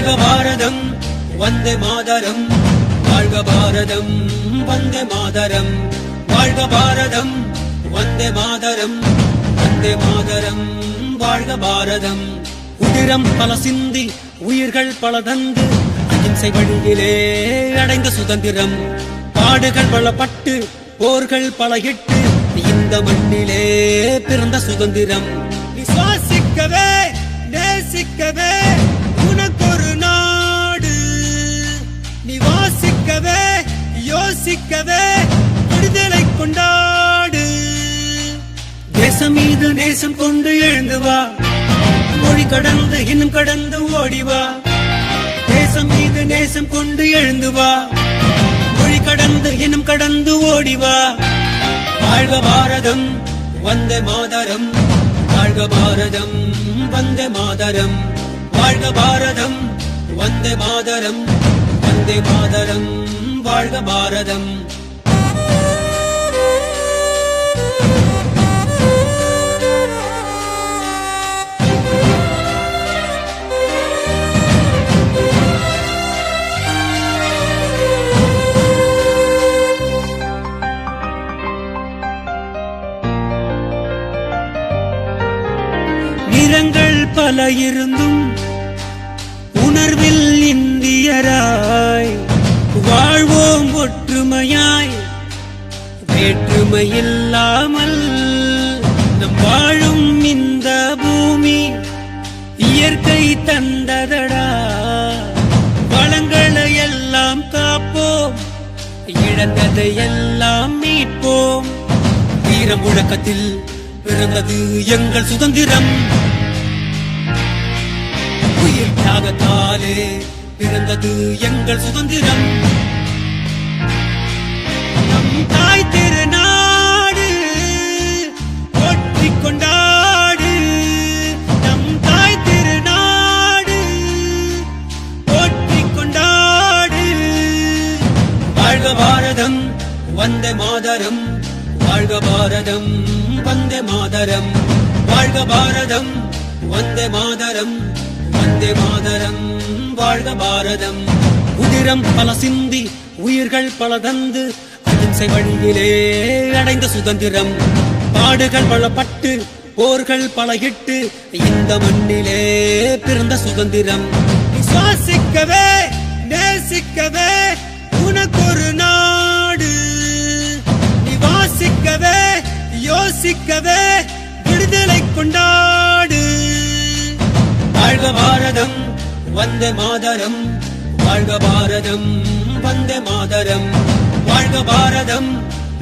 வாழ்க பாரதம் வந்தே மாதரம், வாழ்க பாரதம் வந்தே மாதரம், வாழ்க பாரதம் வந்தே மாதரம், வந்தே மாதரம், வாழ்க பாரதம். உதிரம் பல சிந்தி உயிர்கள் பல தந்து அகிம்சை வழியிலே அடைந்த சுதந்திரம், பாடுகள் பலப்பட்டு போர்கள் பல இட்டு இந்த மண்ணிலே பிறந்த சுதந்திரம். நீ சுவாசிக்கவே நேசிக்கவே உனக்கொரு நாடு, நீ வாசிக்கவே யோசிக்கவே விடுதலை கொண்டாடு. தேசம் மீது நேசம் கொண்டு எழுந்து வா, மொழி கடந்து இன்னும் கடந்து ஓடிவா. தேசம் மீது நேசம் கொண்டு எழுந்து வா, மொழி கடந்து இன்னும் கடந்து ஓடிவா. வாழ்க பாரதம் வந்தே மாதரம், வாழ்க பாரதம் வந்தே மாதரம், வாழ்க பாரதம் வந்தே மாதரம், வந்தே மாதரம், வாழ்க பாரதம். நிறங்கள் பல இருந்தும் உணர்வில் இந்தியராய் வாழ்வோம் ஒற்றுமையாய், வேற்றுமை இல்லாமல் நம் வாழும் இந்த பூமி இயற்கை தந்ததடா. வளங்களை எல்லாம் காப்போம், இழந்ததை எல்லாம் மீட்போம். வீர முழக்கத்தில் பிறந்தது எங்கள் சுதந்திரம், உயிர் தியாகத்தாலே பிறந்தது எங்கள் சுதந்திரம். நம் தாய் திருநாடு போற்றிக் கொண்டாடு, நம் தாய் திருநாடு போற்றிக் கொண்டாடு. வாழ்க பாரதம் வந்தே மாதரம், வாழ்க பாரதம் வந்தே மாதரம், வாழ்க பாரதம் வந்தே மாதரம், வந்தே மாதரம், வாழ்க பாரதம். உதிரம் பல சிந்தி உயிர்கள் பல தந்து அகிம்சை வழியிலே அடைந்த சுதந்திரம், பாடுகள் பலப்பட்டு போர்கள் பல இட்டு இந்த மண்ணிலே பிறந்த சுதந்திரம். சுவாசிக்கவே நேசிக்கவே உனக்கொரு நாடு, நீ வாசிக்கவே யோசிக்கவே விடுதலை கொண்டாடு. வாழ்க பாரதம் வந்தே மாதரம், வாழ்க பாரதம் வந்தே மாதரம், வாழ்க பாரதம்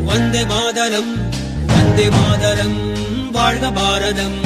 வந்தே மாதரம், வந்தே மாதரம், வாழ்க பாரதம்.